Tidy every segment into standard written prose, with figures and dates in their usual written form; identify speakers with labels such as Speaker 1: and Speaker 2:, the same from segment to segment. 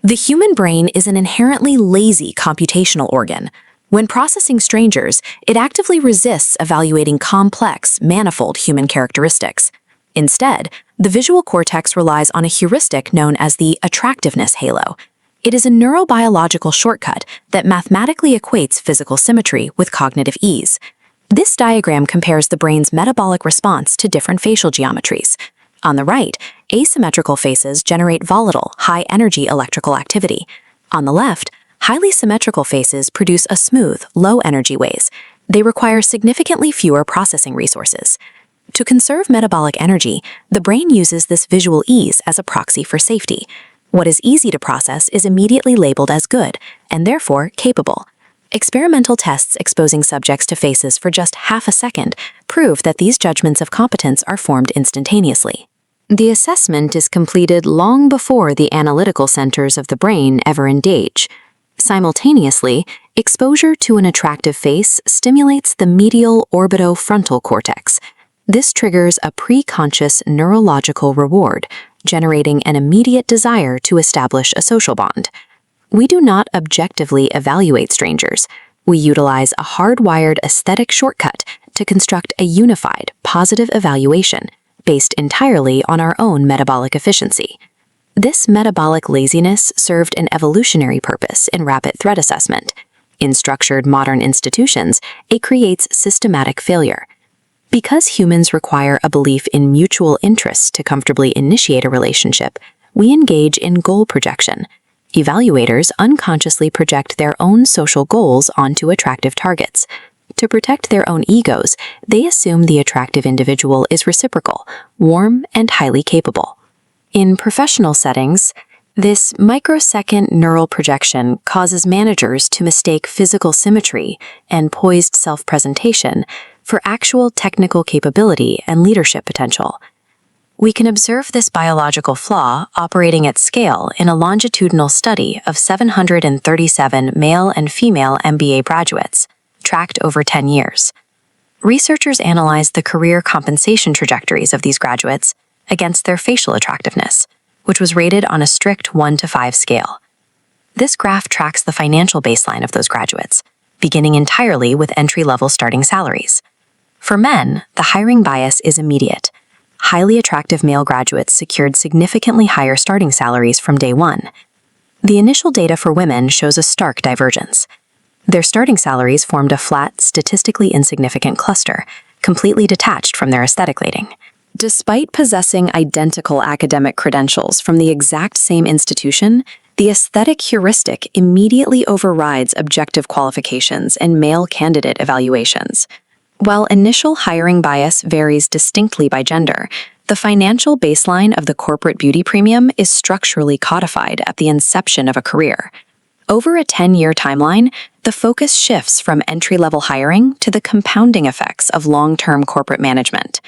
Speaker 1: The human brain is an inherently lazy computational organ. When processing strangers, it actively resists evaluating complex, manifold human characteristics. Instead, the visual cortex relies on a heuristic known as the attractiveness halo. It is a neurobiological shortcut that mathematically equates physical symmetry with cognitive ease. This diagram compares the brain's metabolic response to different facial geometries. On the right, asymmetrical faces generate volatile, high-energy electrical activity. On the left, highly symmetrical faces produce a smooth, low-energy ways. They require significantly fewer processing resources. To conserve metabolic energy, the brain uses this visual ease as a proxy for safety. What is easy to process is immediately labeled as good, and therefore capable. Experimental tests exposing subjects to faces for just half a second prove that these judgments of competence are formed instantaneously. The assessment is completed long before the analytical centers of the brain ever engage. Simultaneously, exposure to an attractive face stimulates the medial orbitofrontal cortex. This triggers a preconscious neurological reward, generating an immediate desire to establish a social bond. We do not objectively evaluate strangers. We utilize a hardwired aesthetic shortcut to construct a unified, positive evaluation based entirely on our own metabolic efficiency. This metabolic laziness served an evolutionary purpose in rapid threat assessment. In structured modern institutions, it creates systematic failure. Because humans require a belief in mutual interests to comfortably initiate a relationship, we engage in goal projection. Evaluators unconsciously project their own social goals onto attractive targets. To protect their own egos, they assume the attractive individual is reciprocal, warm, and highly capable. In professional settings, this microsecond neural projection causes managers to mistake physical symmetry and poised self-presentation for actual technical capability and leadership potential. We can observe this biological flaw operating at scale in a longitudinal study of 737 male and female MBA graduates, tracked over 10 years. Researchers analyzed the career compensation trajectories of these graduates against their facial attractiveness, which was rated on a strict 1 to 5 scale. This graph tracks the financial baseline of those graduates, beginning entirely with entry-level starting salaries. For men, the hiring bias is immediate. Highly attractive male graduates secured significantly higher starting salaries from day one. The initial data for women shows a stark divergence. Their starting salaries formed a flat, statistically insignificant cluster, completely detached from their aesthetic rating. Despite possessing identical academic credentials from the exact same institution, the aesthetic heuristic immediately overrides objective qualifications and male candidate evaluations. While initial hiring bias varies distinctly by gender, the financial baseline of the corporate beauty premium is structurally codified at the inception of a career. Over a 10-year timeline, the focus shifts from entry-level hiring to the compounding effects of long-term corporate management.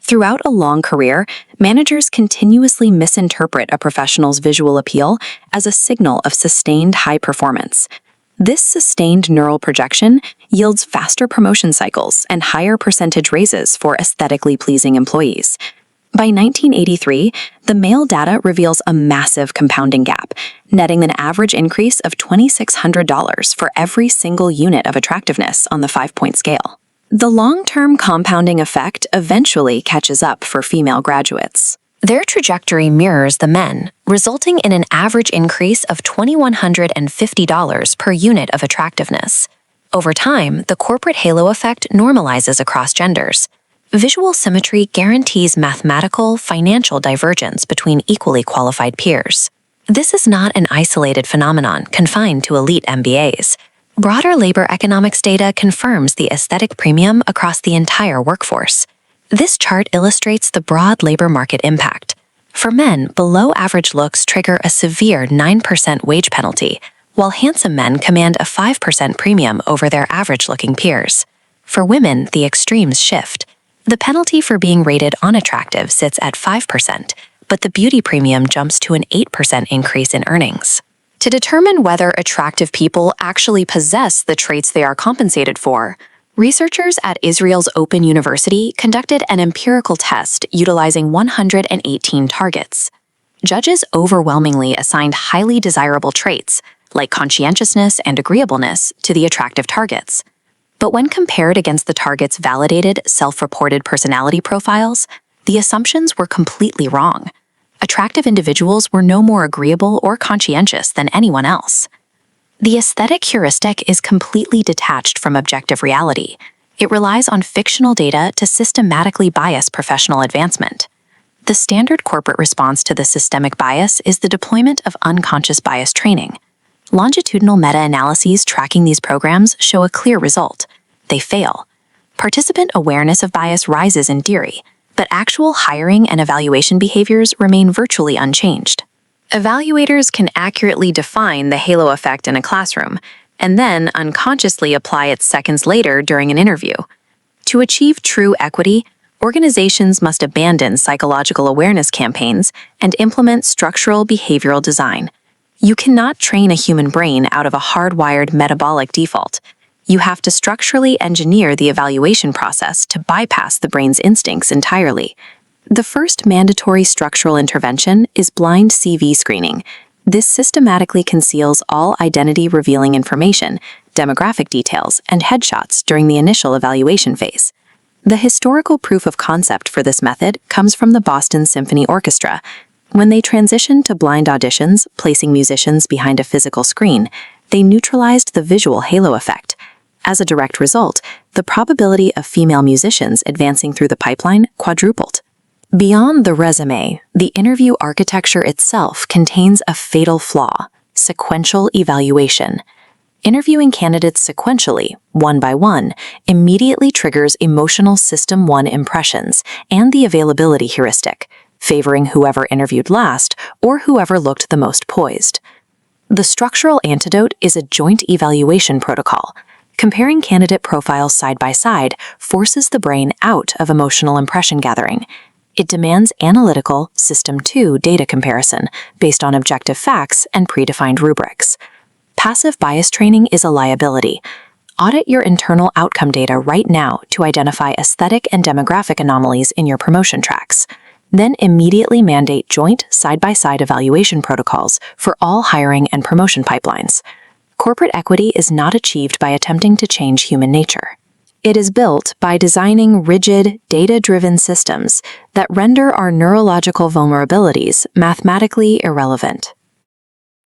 Speaker 1: Throughout a long career, managers continuously misinterpret a professional's visual appeal as a signal of sustained high performance. This sustained neural projection yields faster promotion cycles and higher percentage raises for aesthetically pleasing employees. By 1983, the male data reveals a massive compounding gap, netting an average increase of $2,600 for every single unit of attractiveness on the 5-point scale. The long-term compounding effect eventually catches up for female graduates. Their trajectory mirrors the men, resulting in an average increase of $2,150 per unit of attractiveness. Over time, the corporate halo effect normalizes across genders. Visual symmetry guarantees mathematical, financial divergence between equally qualified peers. This is not an isolated phenomenon confined to elite MBAs. Broader labor economics data confirms the aesthetic premium across the entire workforce. This chart illustrates the broad labor market impact. For men, below-average looks trigger a severe 9% wage penalty, while handsome men command a 5% premium over their average-looking peers. For women, the extremes shift. The penalty for being rated unattractive sits at 5%, but the beauty premium jumps to an 8% increase in earnings. To determine whether attractive people actually possess the traits they are compensated for, researchers at Israel's Open University conducted an empirical test utilizing 118 targets. Judges overwhelmingly assigned highly desirable traits, like conscientiousness and agreeableness, to the attractive targets. But when compared against the target's validated, self-reported personality profiles, the assumptions were completely wrong. Attractive individuals were no more agreeable or conscientious than anyone else. The aesthetic heuristic is completely detached from objective reality. It relies on fictional data to systematically bias professional advancement. The standard corporate response to the systemic bias is the deployment of unconscious bias training. Longitudinal meta-analyses tracking these programs show a clear result. They fail. Participant awareness of bias rises in theory, but actual hiring and evaluation behaviors remain virtually unchanged. Evaluators can accurately define the halo effect in a classroom, and then unconsciously apply it seconds later during an interview. To achieve true equity, organizations must abandon psychological awareness campaigns and implement structural behavioral design. You cannot train a human brain out of a hardwired metabolic default. You have to structurally engineer the evaluation process to bypass the brain's instincts entirely. The first mandatory structural intervention is blind CV screening. This systematically conceals all identity-revealing information, demographic details, and headshots during the initial evaluation phase. The historical proof of concept for this method comes from the Boston Symphony Orchestra. When they transitioned to blind auditions, placing musicians behind a physical screen, they neutralized the visual halo effect. As a direct result, the probability of female musicians advancing through the pipeline quadrupled. Beyond the resume, the interview architecture itself contains a fatal flaw: sequential evaluation. Interviewing candidates sequentially, one by one, immediately triggers emotional System 1 impressions and the availability heuristic, favoring whoever interviewed last or whoever looked the most poised. The structural antidote is a joint evaluation protocol. Comparing candidate profiles side by side forces the brain out of emotional impression gathering. It demands analytical System 2 data comparison based on objective facts and predefined rubrics. Passive bias training is a liability. Audit your internal outcome data right now to identify aesthetic and demographic anomalies in your promotion tracks. Then immediately mandate joint side-by-side evaluation protocols for all hiring and promotion pipelines. Corporate equity is not achieved by attempting to change human nature. It is built by designing rigid, data-driven systems that render our neurological vulnerabilities mathematically irrelevant.